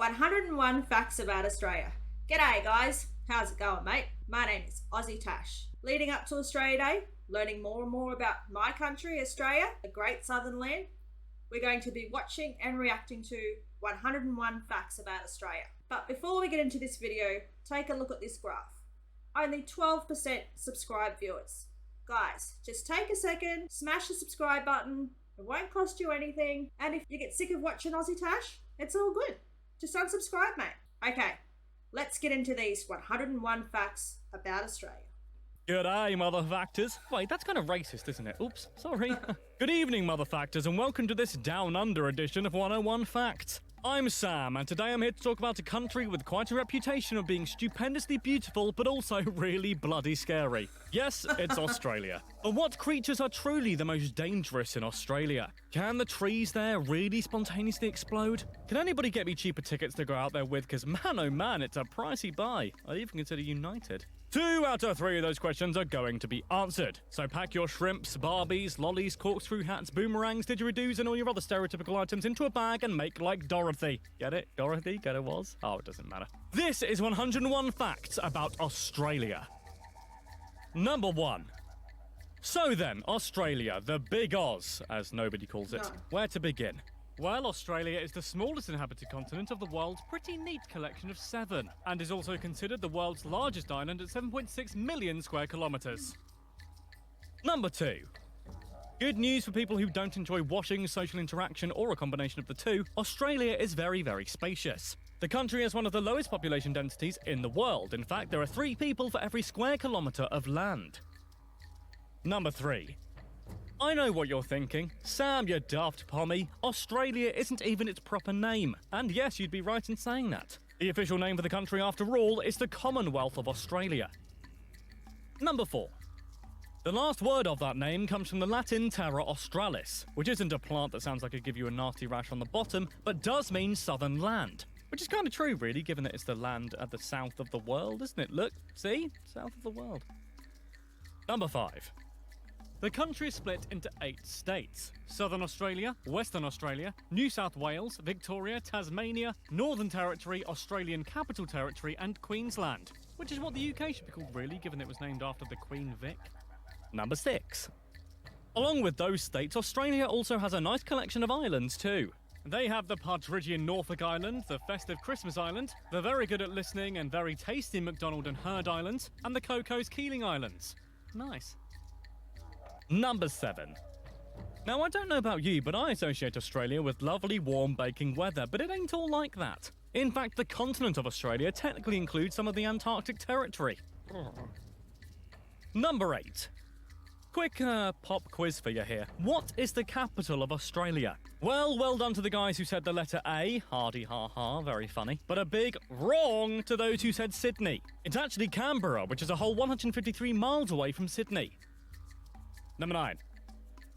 101 Facts About Australia. G'day guys, how's it going mate? My name is AussieTash. Leading up to Australia Day, learning more and more about my country, Australia, the great southern land, we're going to be watching and reacting to 101 Facts About Australia. But before we get into this video, take a look at this graph. Only 12% subscribe viewers. Guys, just take a second, smash the subscribe button, it won't cost you anything, and if you get sick of watching AussieTash, it's all good. Just unsubscribe, mate. Okay, let's get into these 101 facts about Australia. G'day, mother factors. Wait, that's kind of racist, isn't it? Oops, sorry. Good evening, mother factors, and welcome to this Down Under edition of 101 Facts. I'm Sam, and today I'm here to talk about a country with quite a reputation of being stupendously beautiful, but also really bloody scary. Yes, it's Australia. But what creatures are truly the most dangerous in Australia? Can the trees there really spontaneously explode? Can anybody get me cheaper tickets to go out there with? Because man, oh man, it's a pricey buy. I'd even consider United. 2 out of 3 of those questions are going to be answered. So pack your shrimps, Barbies, lollies, corkscrew hats, boomerangs, didgeridoos, and all your other stereotypical items into a bag and make like Dorothy. Get it? Dorothy? Get it was? Oh, it doesn't matter. This is 101 facts about Australia. Number 1. So then, Australia, the Big Oz, as nobody calls it. No. Where to begin? Well, Australia is the smallest inhabited continent of the world's pretty neat collection of 7, and is also considered the world's largest island at 7.6 million square kilometres. Number 2. Good news for people who don't enjoy washing, social interaction, or a combination of the two, Australia is very, very spacious. The country has one of the lowest population densities in the world. In fact, there are 3 people for every square kilometre of land. Number 3. I know what you're thinking. Sam, you daft pommy. Australia isn't even its proper name. And yes, you'd be right in saying that. The official name for the country, after all, is the Commonwealth of Australia. Number 4. The last word of that name comes from the Latin terra australis, which isn't a plant that sounds like it'd give you a nasty rash on the bottom, but does mean southern land. Which is kind of true, really, given that it's the land at the south of the world, isn't it? Look, see? South of the world. Number 5. The country is split into 8 states: Southern Australia, Western Australia, New South Wales, Victoria, Tasmania, Northern Territory, Australian Capital Territory, and Queensland. Which is what the UK should be called, really, given it was named after the Queen Vic. Number 6. Along with those states, Australia also has a nice collection of islands too. They have the Partridgian Norfolk Island, the festive Christmas Island, the very good at listening and very tasty McDonald and Heard Islands, and the Cocos Keeling Islands. Nice. Number 7. Now, I don't know about you, but I associate Australia with lovely, warm, baking weather, but it ain't all like that. In fact, the continent of Australia technically includes some of the Antarctic territory. Number 8. Quick pop quiz for you here. What is the capital of Australia? Well done to the guys who said the letter A. Hardy ha ha, very funny. But a big wrong to those who said Sydney. It's actually Canberra, which is a whole 153 miles away from Sydney. Number 9.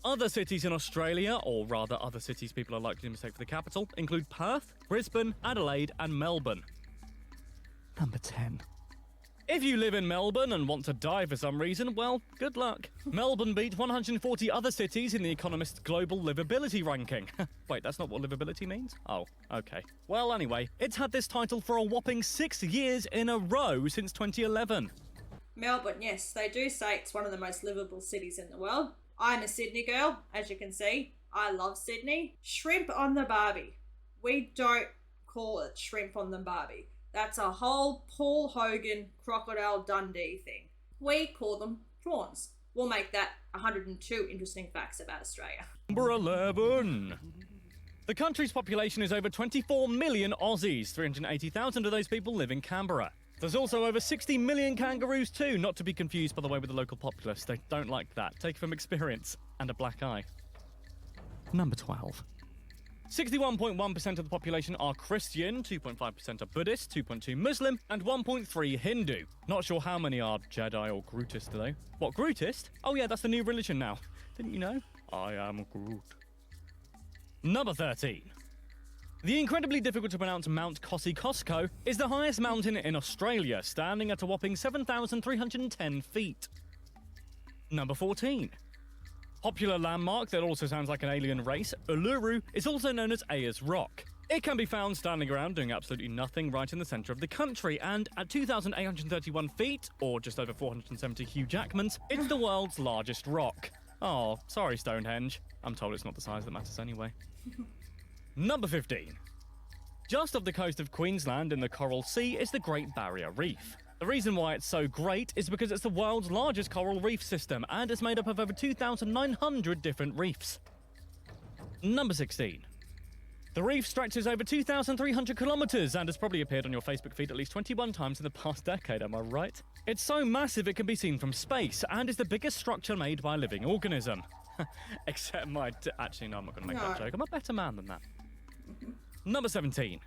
Other cities in Australia, or rather other cities people are likely to mistake for the capital, include Perth, Brisbane, Adelaide, and Melbourne. Number 10. If you live in Melbourne and want to die for some reason, well, good luck. Melbourne beat 140 other cities in the Economist's Global Livability Ranking. Wait, that's not what livability means? Oh, okay. Well, anyway, it's had this title for a whopping 6 years in a row since 2011. Melbourne, yes, they do say it's one of the most livable cities in the world. I'm a Sydney girl, as you can see. I love Sydney. Shrimp on the barbie. We don't call it shrimp on the barbie. That's a whole Paul Hogan, Crocodile Dundee thing. We call them prawns. We'll make that 102 interesting facts about Australia. Number 11. The country's population is over 24 million Aussies. 380,000 of those people live in Canberra. There's also over 60 million kangaroos too, not to be confused, by the way, with the local populace. They don't like that. Take it from experience. And a black eye. Number 12. 61.1% of the population are Christian, 2.5% are Buddhist, 2.2 Muslim, and 1.3 Hindu. Not sure how many are Jedi or Grootist, though. What, Grootist? Oh yeah, that's the new religion now. Didn't you know? I am Groot. Number 13. The incredibly difficult to pronounce Mount Kosciuszko is the highest mountain in Australia, standing at a whopping 7,310 feet. Number 14. Popular landmark that also sounds like an alien race, Uluru, is also known as Ayers Rock. It can be found standing around doing absolutely nothing right in the centre of the country, and at 2,831 feet, or just over 470 Hugh Jackmans, it's the world's largest rock. Oh, sorry Stonehenge. I'm told it's not the size that matters anyway. Number 15. Just off the coast of Queensland in the Coral Sea is the Great Barrier Reef. The reason why it's so great is because it's the world's largest coral reef system, and it's made up of over 2,900 different reefs. Number 16. The reef stretches over 2,300 kilometres and has probably appeared on your Facebook feed at least 21 times in the past decade, am I right? It's so massive it can be seen from space and is the biggest structure made by a living organism. Except actually, no, I'm not going to make that joke. I'm a better man than that. Number 17.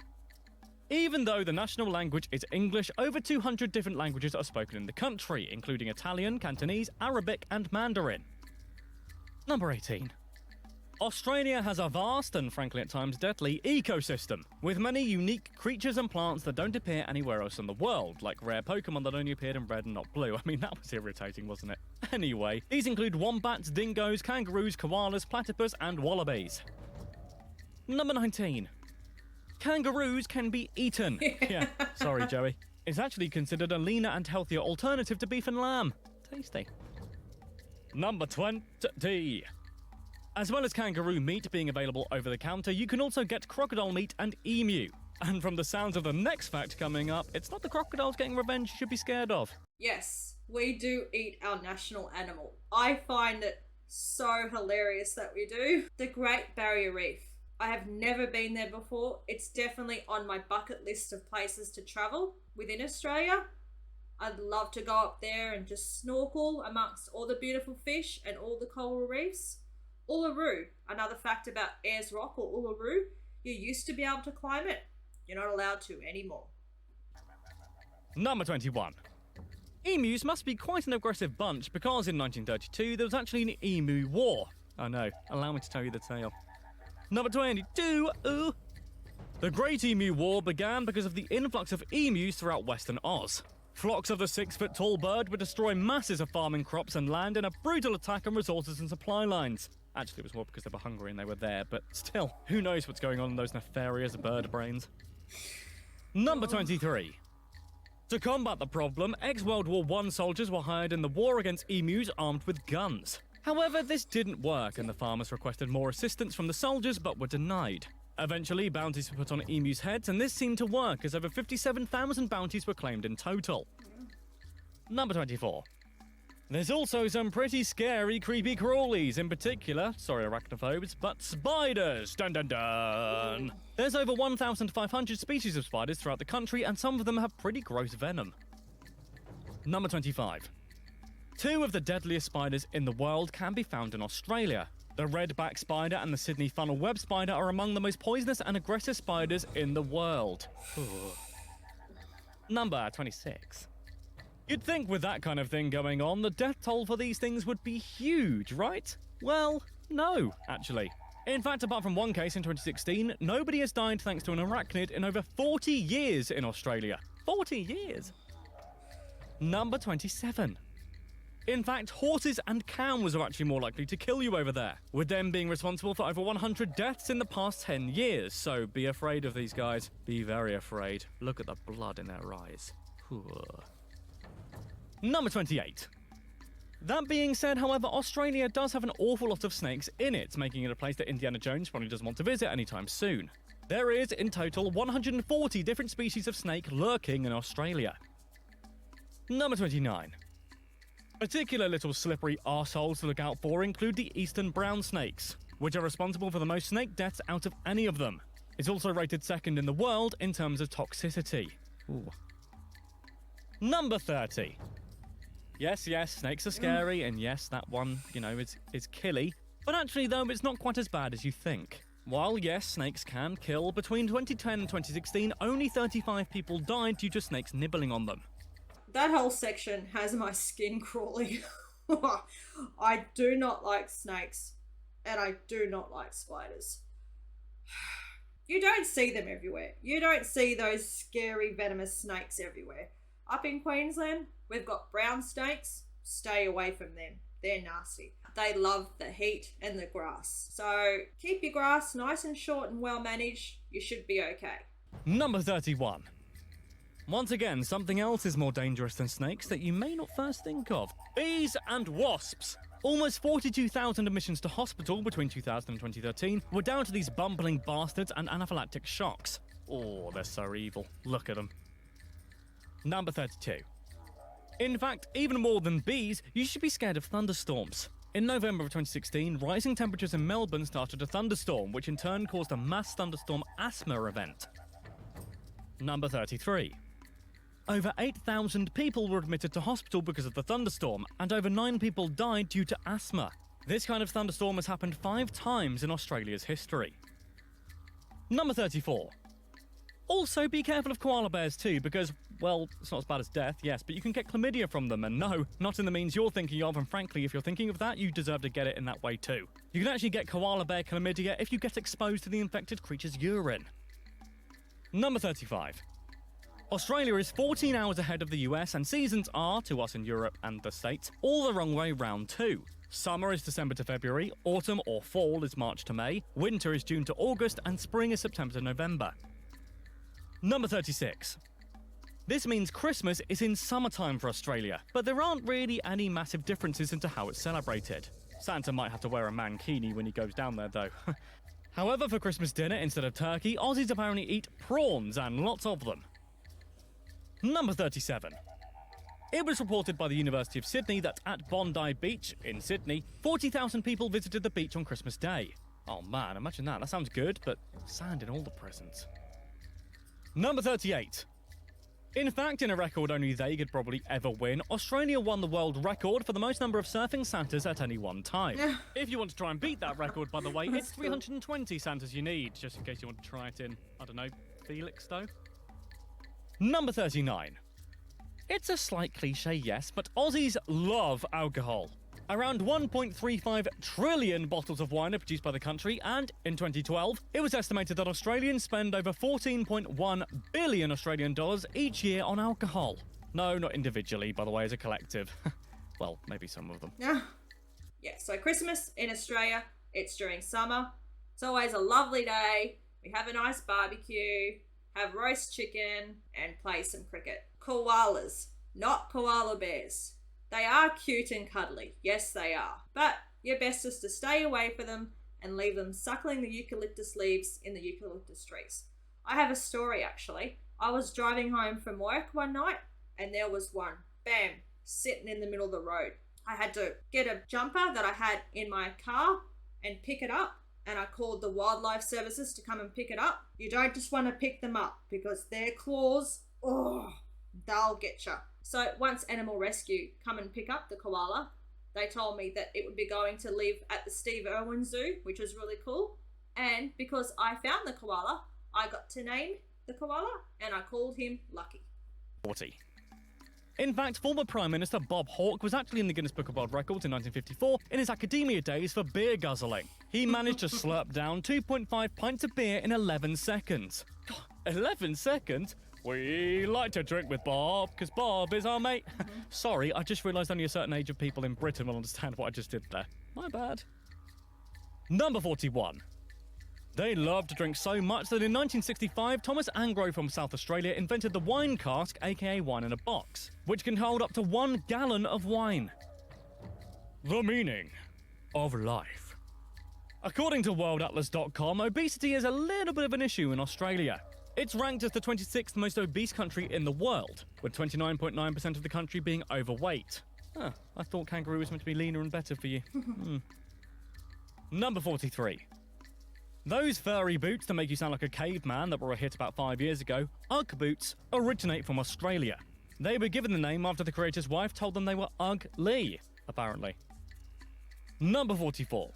Even though the national language is English, over 200 different languages are spoken in the country, including Italian, Cantonese, Arabic and Mandarin. Number 18. Australia has a vast and frankly at times deadly ecosystem, with many unique creatures and plants that don't appear anywhere else in the world, like rare Pokemon that only appeared in red and not blue. I mean, that was irritating, wasn't it? Anyway, these include wombats, dingoes, kangaroos, koalas, platypus and wallabies. Number 19. Kangaroos can be eaten. Yeah, sorry Joey. It's actually considered a leaner and healthier alternative to beef and lamb. Tasty. Number 20. As well as kangaroo meat being available over the counter, you can also get crocodile meat and emu. And from the sounds of the next fact coming up, it's not the crocodiles getting revenge you should be scared of. Yes, we do eat our national animal. I find it so hilarious that we do. The Great Barrier Reef. I have never been there before. It's definitely on my bucket list of places to travel within Australia. I'd love to go up there and just snorkel amongst all the beautiful fish and all the coral reefs. Uluru, another fact about Ayers Rock or Uluru, you used to be able to climb it. You're not allowed to anymore. Number 21. Emus must be quite an aggressive bunch because in 1932 there was actually an emu war. Oh no, allow me to tell you the tale. Number 22. The Great Emu War began because of the influx of emus throughout Western Oz. Flocks of the 6-foot-tall bird would destroy masses of farming crops and land in a brutal attack on resources and supply lines. Actually, it was more because they were hungry and they were there, but still, who knows what's going on in those nefarious bird brains. Number 23. To combat the problem, ex-World War I soldiers were hired in the war against emus armed with guns. However, this didn't work and the farmers requested more assistance from the soldiers but were denied. Eventually, bounties were put on emus' heads and this seemed to work as over 57,000 bounties were claimed in total. Number 24. There's also some pretty scary creepy crawlies, in particular, sorry arachnophobes, but spiders! Dun dun dun! There's over 1,500 species of spiders throughout the country and some of them have pretty gross venom. Number 25. Two of the deadliest spiders in the world can be found in Australia. The redback spider and the Sydney funnel web spider are among the most poisonous and aggressive spiders in the world. Number 26. You'd think with that kind of thing going on, the death toll for these things would be huge, right? Well, no, actually. In fact, apart from one case in 2016, nobody has died thanks to an arachnid in over 40 years in Australia. 40 years! Number 27. In fact, horses and cows are actually more likely to kill you over there, with them being responsible for over 100 deaths in the past 10 years. So be afraid of these guys. Be very afraid. Look at the blood in their eyes. Number 28. That being said, however, Australia does have an awful lot of snakes in it, making it a place that Indiana Jones probably doesn't want to visit anytime soon. There is, in total, 140 different species of snake lurking in Australia. Number 29. Particular little slippery arseholes to look out for include the eastern brown snakes, which are responsible for the most snake deaths out of any of them. It's also rated second in the world in terms of toxicity. Ooh. Number 30. Yes, snakes are scary, and yes, that one, is killy. But actually, though, it's not quite as bad as you think. While, yes, snakes can kill, between 2010 and 2016, only 35 people died due to snakes nibbling on them. That whole section has my skin crawling. I do not like snakes, and I do not like spiders. You don't see them everywhere. You don't see those scary venomous snakes everywhere. Up in Queensland, we've got brown snakes. Stay away from them. They're nasty. they love the heat and the grass. So keep your grass nice and short and well managed. You should be okay. Number 31. Once again, something else is more dangerous than snakes that you may not first think of. Bees and wasps. Almost 42,000 admissions to hospital between 2000 and 2013 were down to these bumbling bastards and anaphylactic shocks. Oh, they're so evil. Look at them. Number 32. In fact, even more than bees, you should be scared of thunderstorms. In November of 2016, rising temperatures in Melbourne started a thunderstorm, which in turn caused a mass thunderstorm asthma event. Number 33. Over 8,000 people were admitted to hospital because of the thunderstorm, and over 9 people died due to asthma. This kind of thunderstorm has happened 5 times in Australia's history. Number 34. Also, be careful of koala bears too, because, well, it's not as bad as death, yes, but you can get chlamydia from them, and no, not in the means you're thinking of, and frankly, if you're thinking of that, you deserve to get it in that way too. You can actually get koala bear chlamydia if you get exposed to the infected creature's urine. Number 35. Australia is 14 hours ahead of the US, and seasons are, to us in Europe and the States, all the wrong way round too. Summer is December to February, autumn or fall is March to May, winter is June to August, and spring is September to November. Number 36. This means Christmas is in summertime for Australia, but there aren't really any massive differences into how it's celebrated. Santa might have to wear a mankini when he goes down there though. However, for Christmas dinner, instead of turkey, Aussies apparently eat prawns, and lots of them. Number 37. It was reported by the University of Sydney that at Bondi Beach, in Sydney, 40,000 people visited the beach on Christmas Day. Oh man, imagine that. That sounds good, but sand in all the presents. Number 38. In fact, in a record only they could probably ever win, Australia won the world record for the most number of surfing Santas at any one time. If you want to try and beat that record, by the way, it's 320 Santas you need, just in case you want to try it in, I don't know, Felixstowe? Number 39. It's a slight cliche, yes, but Aussies love alcohol. Around 1.35 trillion bottles of wine are produced by the country, and in 2012, it was estimated that Australians spend over 14.1 billion Australian dollars each year on alcohol. No, not individually, by the way, as a collective. Well, maybe some of them. Yeah, so Christmas in Australia, it's during summer. It's always a lovely day. We have a nice barbecue, have roast chicken, and play some cricket. Koalas, not koala bears. They are cute and cuddly, yes they are, but your best is to stay away from them and leave them suckling the eucalyptus leaves in the eucalyptus trees. I have a story actually. I was driving home from work one night and there was one, bam, sitting in the middle of the road. I had to get a jumper that I had in my car and pick it up, and I called the wildlife services to come and pick it up. You don't just want to pick them up because their claws, they'll get you. So once Animal Rescue come and pick up the koala, they told me that it would be going to live at the Steve Irwin Zoo, which was really cool. And because I found the koala, I got to name the koala and I called him Lucky. 40. In fact, former Prime Minister Bob Hawke was actually in the Guinness Book of World Records in 1954 in his academia days for beer guzzling. He managed to slurp down 2.5 pints of beer in 11 seconds. God, 11 seconds? We like to drink with Bob, because Bob is our mate. Sorry, I just realised only a certain age of people in Britain will understand what I just did there. My bad. Number 41. They love to drink so much that in 1965, Thomas Angro from South Australia invented the wine cask, aka wine in a box, which can hold up to 1 gallon of wine. The meaning of life. According to worldatlas.com, obesity is a little bit of an issue in Australia. It's ranked as the 26th most obese country in the world, with 29.9% of the country being overweight. I thought Kangaroo was meant to be leaner and better for you. Number 43. Those furry boots that make you sound like a caveman that were a hit about 5 years ago, Ugg boots, originate from Australia. They were given the name after the creator's wife told them they were ugly, apparently. Number 44.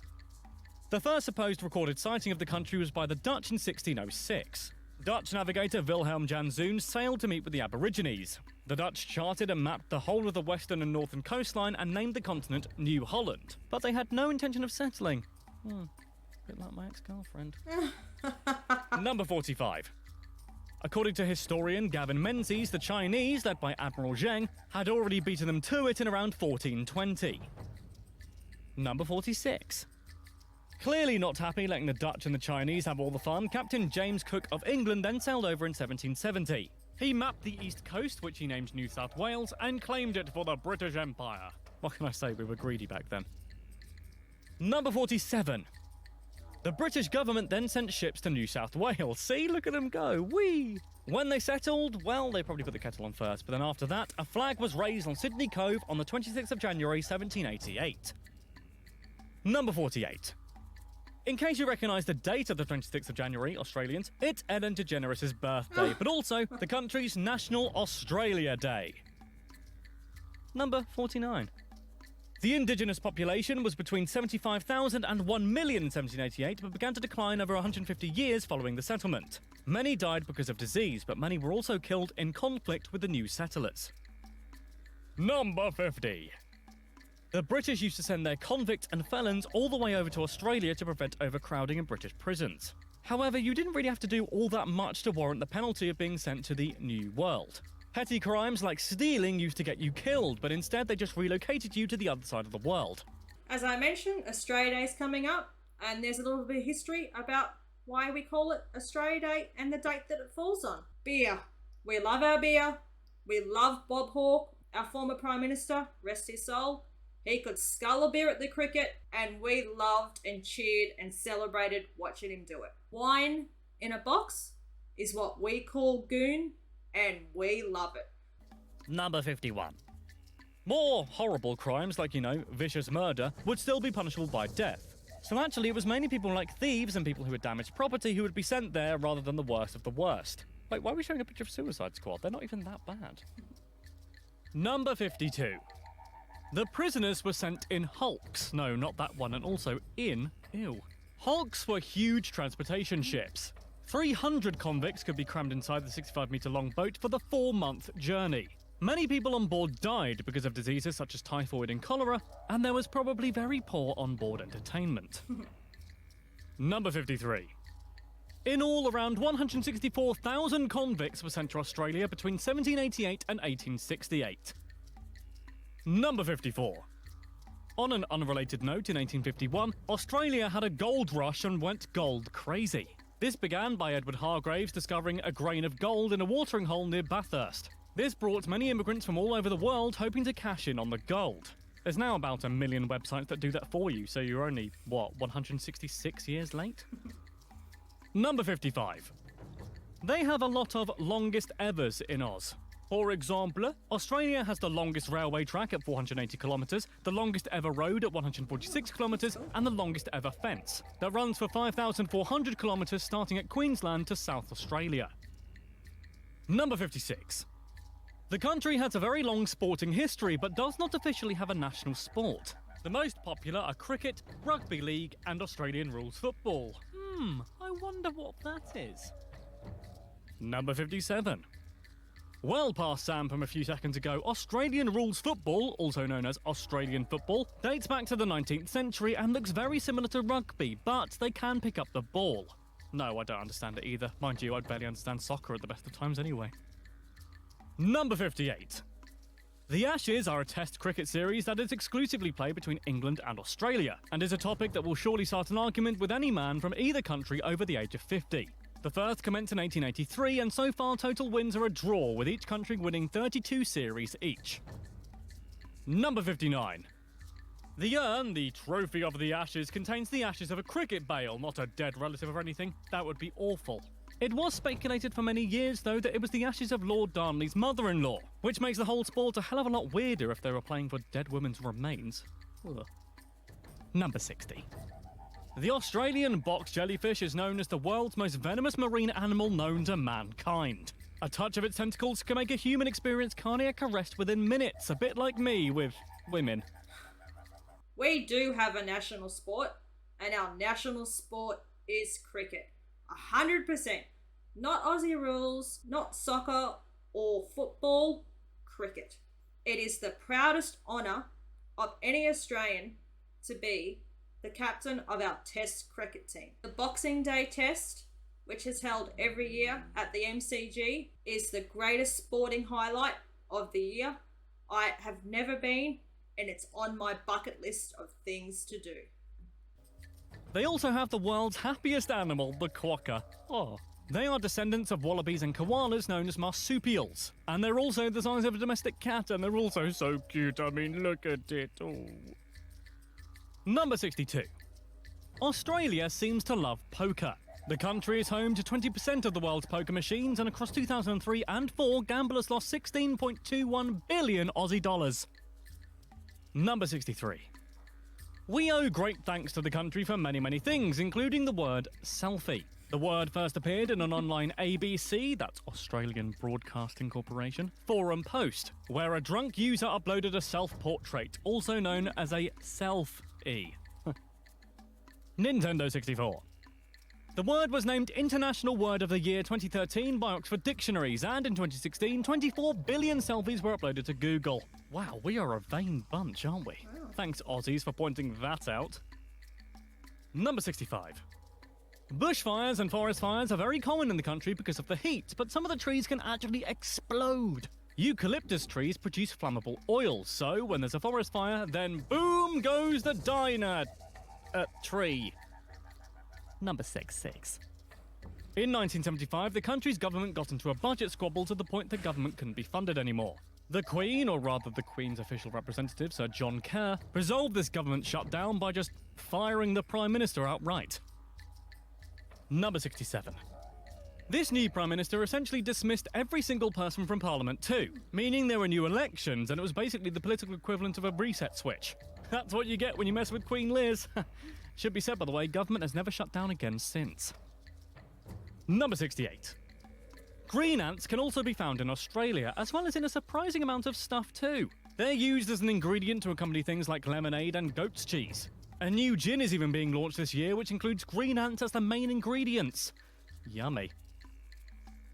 The first supposed recorded sighting of the country was by the Dutch in 1606. Dutch navigator Wilhelm Janszoon sailed to meet with the Aborigines. The Dutch charted and mapped the whole of the western and northern coastline and named the continent New Holland. But they had no intention of settling. Bit like my ex-girlfriend. Number 45. According to historian Gavin Menzies, the Chinese, led by Admiral Zheng, had already beaten them to it in around 1420. Number 46. Clearly not happy letting the Dutch and the Chinese have all the fun, Captain James Cook of England then sailed over in 1770. He mapped the east coast, which he named New South Wales, and claimed it for the British Empire. What can I say, we were greedy back then. Number 47. The British government then sent ships to New South Wales. See, look at them go, whee! When they settled, well, they probably put the kettle on first, but then after that, a flag was raised on Sydney Cove on the 26th of January 1788. Number 48. In case you recognise the date of the 26th of January, Australians, it's Ellen DeGeneres' birthday, but also the country's National Australia Day. Number 49. The indigenous population was between 75,000 and 1 million in 1788, but began to decline over 150 years following the settlement. Many died because of disease, but many were also killed in conflict with the new settlers. Number 50. The British used to send their convicts and felons all the way over to Australia to prevent overcrowding in British prisons. However, you didn't really have to do all that much to warrant the penalty of being sent to the New World. Petty crimes like stealing used to get you killed, but instead they just relocated you to the other side of the world. As I mentioned, Australia Day is coming up, and there's a little bit of history about why we call it Australia Day and the date that it falls on. Beer. We love our beer. We love Bob Hawke, our former Prime Minister, rest his soul. He could scull a beer at the cricket, and we loved and cheered and celebrated watching him do it. Wine in a box is what we call goon, and we love it. Number 51. More horrible crimes like, vicious murder would still be punishable by death. So actually it was mainly people like thieves and people who had damaged property who would be sent there rather than the worst of the worst. Wait, why are we showing a picture of Suicide Squad? They're not even that bad. Number 52. The prisoners were sent in hulks. No, not that one, and also in. Ew. Hulks were huge transportation ships. 300 convicts could be crammed inside the 65-metre-long boat for the 4-month journey. Many people on board died because of diseases such as typhoid and cholera, and there was probably very poor on-board entertainment. Number 53. In all, around 164,000 convicts were sent to Australia between 1788 and 1868. Number 54. On an unrelated note, in 1851, Australia had a gold rush and went gold crazy. This began by Edward Hargraves discovering a grain of gold in a watering hole near Bathurst. This brought many immigrants from all over the world hoping to cash in on the gold. There's now about 1 million websites that do that for you, so you're only, 166 years late? Number 55. They have a lot of longest evers in Oz. For example, Australia has the longest railway track at 480 kilometres, the longest ever road at 146 kilometres, and the longest ever fence that runs for 5,400 kilometres starting at Queensland to South Australia. Number 56. The country has a very long sporting history, but does not officially have a national sport. The most popular are cricket, rugby league, and Australian rules football. I wonder what that is. Number 57. Well past Sam from a few seconds ago, Australian rules football, also known as Australian football, dates back to the 19th century and looks very similar to rugby, but they can pick up the ball. No, I don't understand it either. Mind you, I barely understand soccer at the best of times anyway. Number 58. The Ashes are a test cricket series that is exclusively played between England and Australia, and is a topic that will surely start an argument with any man from either country over the age of 50. The first commenced in 1883, and so far total wins are a draw, with each country winning 32 series each. Number 59. The urn, the trophy of the Ashes, contains the ashes of a cricket bale, not a dead relative or anything. That would be awful. It was speculated for many years, though, that it was the ashes of Lord Darnley's mother-in-law, which makes the whole sport a hell of a lot weirder if they were playing for dead women's remains. Ugh. Number 60. The Australian box jellyfish is known as the world's most venomous marine animal known to mankind. A touch of its tentacles can make a human experience cardiac arrest within minutes, a bit like me with women. We do have a national sport, and our national sport is cricket. 100%. Not Aussie rules, not soccer or football, cricket. It is the proudest honour of any Australian to be the captain of our test cricket team. The Boxing Day test, which is held every year at the MCG, is the greatest sporting highlight of the year. I have never been and it's on my bucket list of things to do. They also have the world's happiest animal, the quokka. Oh. They are descendants of wallabies and koalas known as marsupials. And they're also the size of a domestic cat, and they're also so cute. I mean, look at it. Oh. Number 62. Australia seems to love poker. The country is home to 20% of the world's poker machines, and across 2003 and 4, gamblers lost 16.21 billion Aussie dollars. Number 63. We owe great thanks to the country for many, many things, including the word selfie. The word first appeared in an online ABC, that's Australian Broadcasting Corporation, forum post, where a drunk user uploaded a self-portrait, also known as a selfie. Nintendo 64. The word was named International Word of the Year 2013 by Oxford Dictionaries, and in 2016, 24 billion selfies were uploaded to Google. Wow, we are a vain bunch, aren't we? Wow. Thanks, Aussies, for pointing that out. Number 65. Bushfires and forest fires are very common in the country because of the heat, but some of the trees can actually explode. Eucalyptus trees produce flammable oil, so when there's a forest fire, then boom goes the tree. Number 66. In 1975, the country's government got into a budget squabble to the point the government couldn't be funded anymore. The Queen, or rather the Queen's official representative, Sir John Kerr, resolved this government shutdown by just firing the Prime Minister outright. Number 67. This new Prime Minister essentially dismissed every single person from Parliament too, meaning there were new elections, and it was basically the political equivalent of a reset switch. That's what you get when you mess with Queen Liz. Should be said, by the way, government has never shut down again since. Number 68. Green ants can also be found in Australia, as well as in a surprising amount of stuff too. They're used as an ingredient to accompany things like lemonade and goat's cheese. A new gin is even being launched this year, which includes green ants as the main ingredients. Yummy.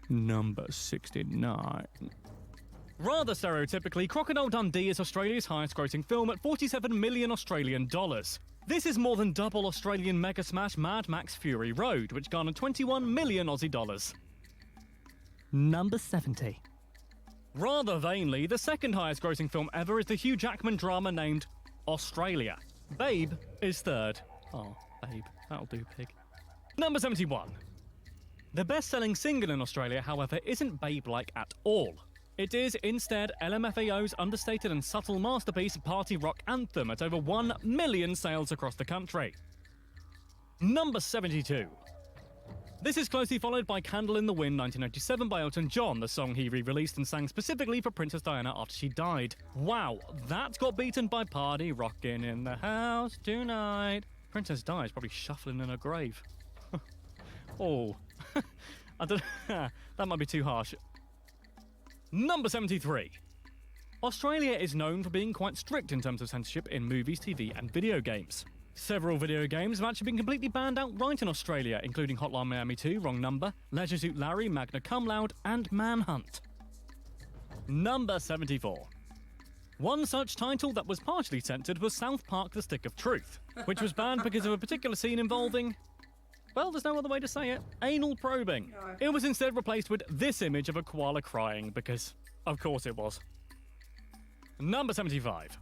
Number 69. Rather stereotypically, Crocodile Dundee is Australia's highest-grossing film at 47 million Australian dollars. This is more than double Australian mega smash Mad Max Fury Road, which garnered 21 million Aussie dollars. Number 70. Rather vainly, the second highest-grossing film ever is the Hugh Jackman drama named Australia. Babe is third. Oh, Babe. That'll do, pig. Number 71. The best-selling single in Australia, however, isn't Babe-like at all. It is instead LMFAO's understated and subtle masterpiece party rock anthem at over 1 million sales across the country. Number 72. This is closely followed by Candle in the Wind 1997 by Elton John, the song he re-released and sang specifically for Princess Diana after she died. Wow, that got beaten by Party Rockin' in the House Tonight. Princess Di is probably shuffling in her grave. Oh, I don't that might be too harsh. Number 73. Australia is known for being quite strict in terms of censorship in movies, TV and video games. Several video games have actually been completely banned outright in Australia, including Hotline Miami 2, Wrong Number, Leisure Suit Larry, Magna Cum Laude, and Manhunt. Number 74. One such title that was partially censored was South Park: The Stick of Truth, which was banned because of a particular scene involving, well, there's no other way to say it, anal probing. No. It was instead replaced with this image of a koala crying, because of course it was. Number 75.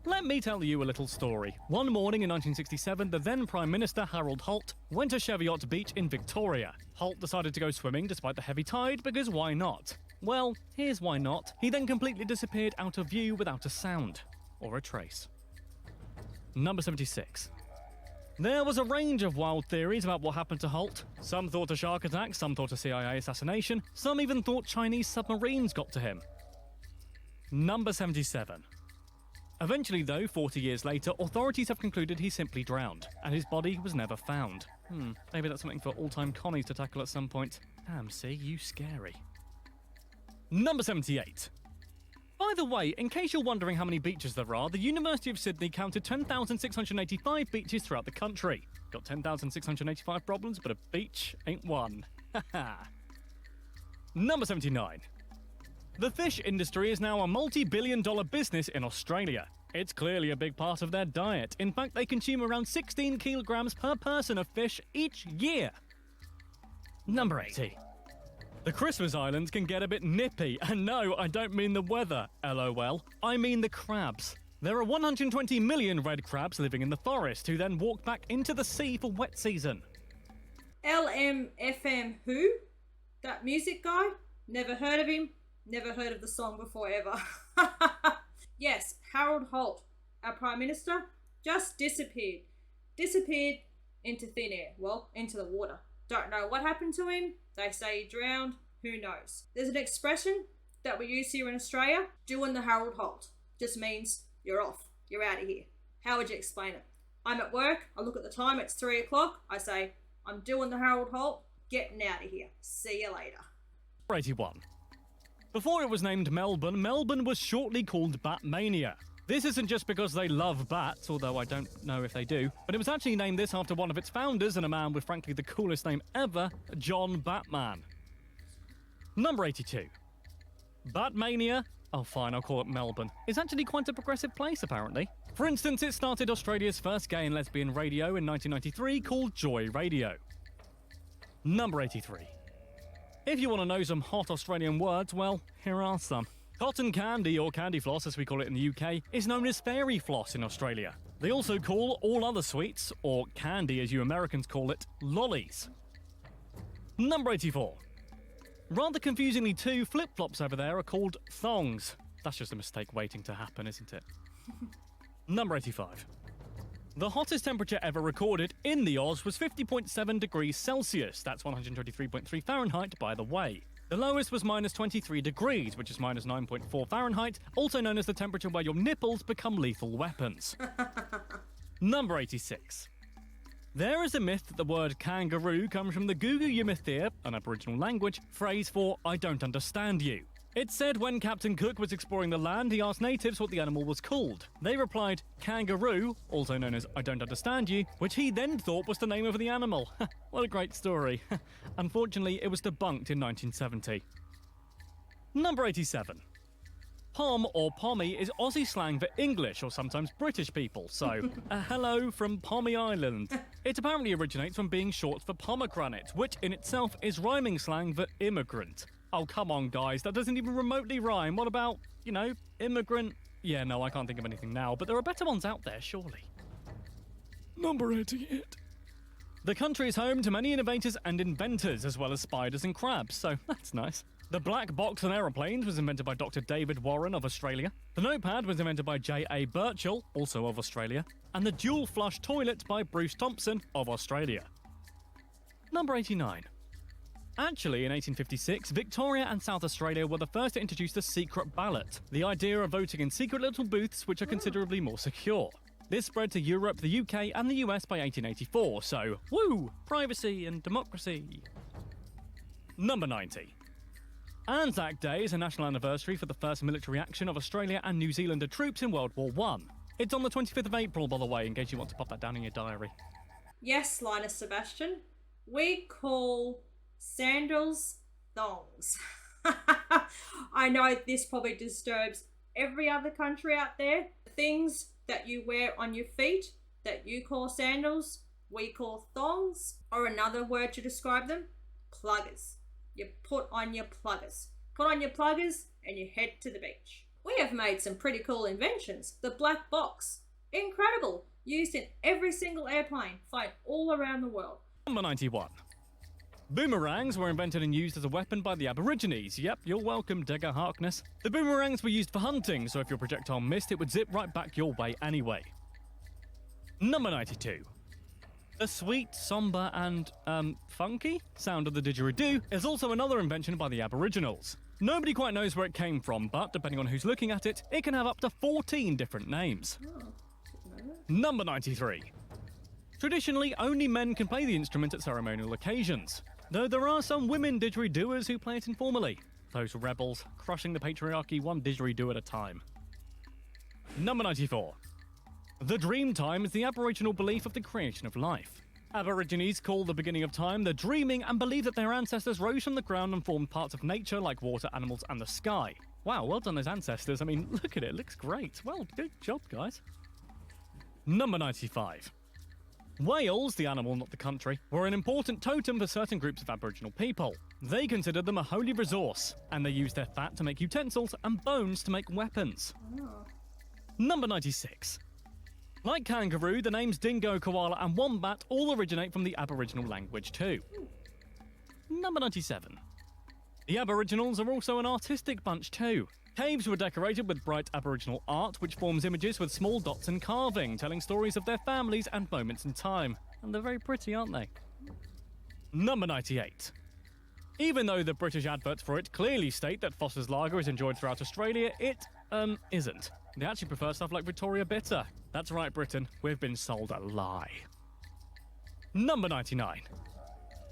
Let me tell you a little story. One morning in 1967, the then Prime Minister, Harold Holt, went to Cheviot Beach in Victoria. Holt decided to go swimming despite the heavy tide, because why not? Well, here's why not. He then completely disappeared out of view without a sound. Or a trace. Number 76. There was a range of wild theories about what happened to Holt. Some thought a shark attack, some thought a CIA assassination, some even thought Chinese submarines got to him. Number 77. Eventually, though, 40 years later, authorities have concluded he simply drowned, and his body was never found. Maybe that's something for all-time connies to tackle at some point. Damn, see, you scary. Number 78. By the way, in case you're wondering how many beaches there are, the University of Sydney counted 10,685 beaches throughout the country. Got 10,685 problems, but a beach ain't one. Haha. Number 79. The fish industry is now a multi-billion-dollar business in Australia. It's clearly a big part of their diet. In fact, they consume around 16 kilograms per person of fish each year. Number 80. The Christmas Islands can get a bit nippy, and no, I don't mean the weather, LOL. I mean the crabs. There are 120 million red crabs living in the forest who then walk back into the sea for wet season. LMFM who? That music guy? Never heard of him. Never heard of the song before ever. Yes, Harold Holt, our Prime Minister, just disappeared. Disappeared into thin air. Well, into the water. Don't know what happened to him. They say he drowned. Who knows? There's an expression that we use here in Australia, doing the Harold Holt. Just means you're off. You're out of here. How would you explain it? I'm at work. I look at the time. It's 3 o'clock. I say, I'm doing the Harold Holt. Getting out of here. See you later. 81. Before it was named Melbourne, Melbourne was shortly called Batmania. This isn't just because they love bats, although I don't know if they do, but it was actually named this after one of its founders and a man with frankly the coolest name ever, John Batman. Number 82. Batmania, oh fine, I'll call it Melbourne, is actually quite a progressive place apparently. For instance, it started Australia's first gay and lesbian radio in 1993 called Joy Radio. Number 83. If you want to know some hot Australian words, well, here are some. Cotton candy, or candy floss as we call it in the UK, is known as fairy floss in Australia. They also call all other sweets, or candy as you Americans call it, lollies. Number 84. Rather confusingly too, flip-flops over there are called thongs. That's just a mistake waiting to happen, isn't it? Number 85. The hottest temperature ever recorded in the Oz was 50.7 degrees Celsius. That's 123.3 Fahrenheit, by the way. The lowest was minus 23 degrees, which is minus 9.4 Fahrenheit, also known as the temperature where your nipples become lethal weapons. Number 86. There is a myth that the word kangaroo comes from the Gugu Yamathir, an Aboriginal language, phrase for I don't understand you. It's said when Captain Cook was exploring the land, he asked natives what the animal was called. They replied, kangaroo, also known as I don't understand you, which he then thought was the name of the animal. What a great story. Unfortunately, it was debunked in 1970. Number 87. Pom or pommy is Aussie slang for English or sometimes British people, so hello from Pommy Island. It apparently originates from being short for pomegranate, which in itself is rhyming slang for immigrant. Oh, come on, guys, that doesn't even remotely rhyme. What about, immigrant? Yeah, no, I can't think of anything now, but there are better ones out there, surely. Number 88. The country is home to many innovators and inventors, as well as spiders and crabs, so that's nice. The black box on aeroplanes was invented by Dr. David Warren of Australia. The notepad was invented by J.A. Birchall, also of Australia. And the dual flush toilet by Bruce Thompson of Australia. Number 89. Actually, in 1856, Victoria and South Australia were the first to introduce the secret ballot, the idea of voting in secret little booths which are considerably more secure. This spread to Europe, the UK, and the US by 1884, so woo! Privacy and democracy. Number 90. Anzac Day is a national anniversary for the first military action of Australia and New Zealander troops in World War I. It's on the 25th of April, by the way, in case you want to pop that down in your diary. Yes, Linus Sebastian. We call sandals thongs. I know this probably disturbs every other country out there. Things that you wear on your feet that you call sandals, we call thongs, or another word to describe them, pluggers. You put on your pluggers. Put on your pluggers and you head to the beach. We have made some pretty cool inventions. The black box. Incredible. Used in every single airplane, flying all around the world. Number 91. Boomerangs were invented and used as a weapon by the Aborigines. Yep, you're welcome, Digger Harkness. The boomerangs were used for hunting, so if your projectile missed, it would zip right back your way anyway. Number 92. The sweet, sombre and, funky sound of the didgeridoo is also another invention by the Aboriginals. Nobody quite knows where it came from, but depending on who's looking at it, it can have up to 14 different names. Number 93. Traditionally, only men can play the instrument at ceremonial occasions, though there are some women didgeridooers who play it informally. Those rebels, crushing the patriarchy one didgeridoo at a time. Number 94. The dream time is the Aboriginal belief of the creation of life. Aborigines call the beginning of time the dreaming and believe that their ancestors rose from the ground and formed parts of nature like water, animals and the sky. Wow, well done those ancestors. I mean, look at it, it looks great. Well, good job, guys. Number 95. Whales, the animal not the country, were an important totem for certain groups of Aboriginal people. They considered them a holy resource, and they used their fat to make utensils and bones to make weapons. Number 96. Like kangaroo, the names dingo, koala and wombat all originate from the Aboriginal language too. Number 97. The Aboriginals are also an artistic bunch too. Caves were decorated with bright Aboriginal art, which forms images with small dots and carving, telling stories of their families and moments in time. And they're very pretty, aren't they? Number 98. Even though the British adverts for it clearly state that Foster's Lager is enjoyed throughout Australia, it, isn't. They actually prefer stuff like Victoria Bitter. That's right, Britain, we've been sold a lie. Number 99.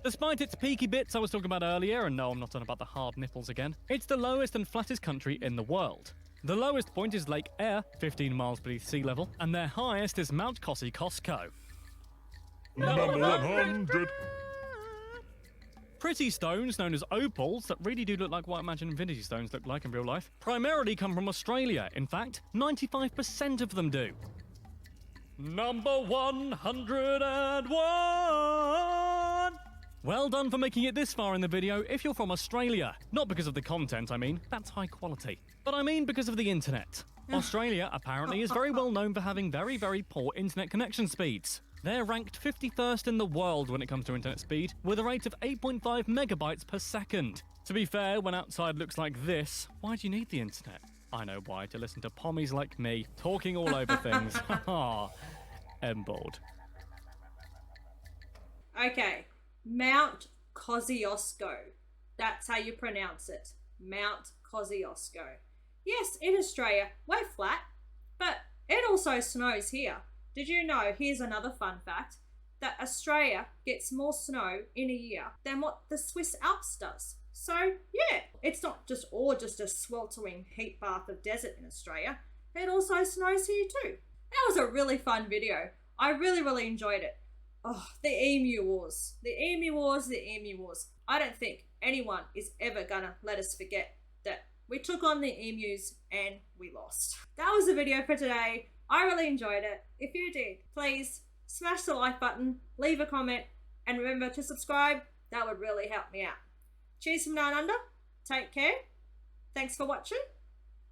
Despite its peaky bits I was talking about earlier, and no, I'm not on about the hard nipples again, it's the lowest and flattest country in the world. The lowest point is Lake Eyre, 15 miles beneath sea level, and their highest is Mount Kosciuszko. Number 100. Pretty stones, known as opals, that really do look like what I imagine infinity stones look like in real life, primarily come from Australia. In fact, 95% of them do. Number 101! Well done for making it this far in the video if you're from Australia. Not because of the content, I mean, that's high quality. But I mean because of the internet. Australia apparently is very well known for having very, very poor internet connection speeds. They're ranked 51st in the world when it comes to internet speed, with a rate of 8.5 megabytes per second. To be fair, when outside looks like this, why do you need the internet? I know why, to listen to pommies like me talking all over things. Haha. Bored. Okay, Mount Kosciuszko. That's how you pronounce it. Mount Kosciuszko. Yes, in Australia, we're flat, but it also snows here. Did you know, here's another fun fact, that Australia gets more snow in a year than what the Swiss Alps does. So, yeah, it's not just a sweltering heat bath of desert in Australia. It also snows here too. That was a really fun video. I really enjoyed it. Oh, the Emu Wars. The Emu Wars, the Emu Wars. I don't think anyone is ever gonna let us forget that we took on the emus and we lost. That was the video for today. I really enjoyed it. If you did, please smash the like button, leave a comment, and remember to subscribe. That would really help me out. Cheers from Down Under. Take care. Thanks for watching.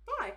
Bye.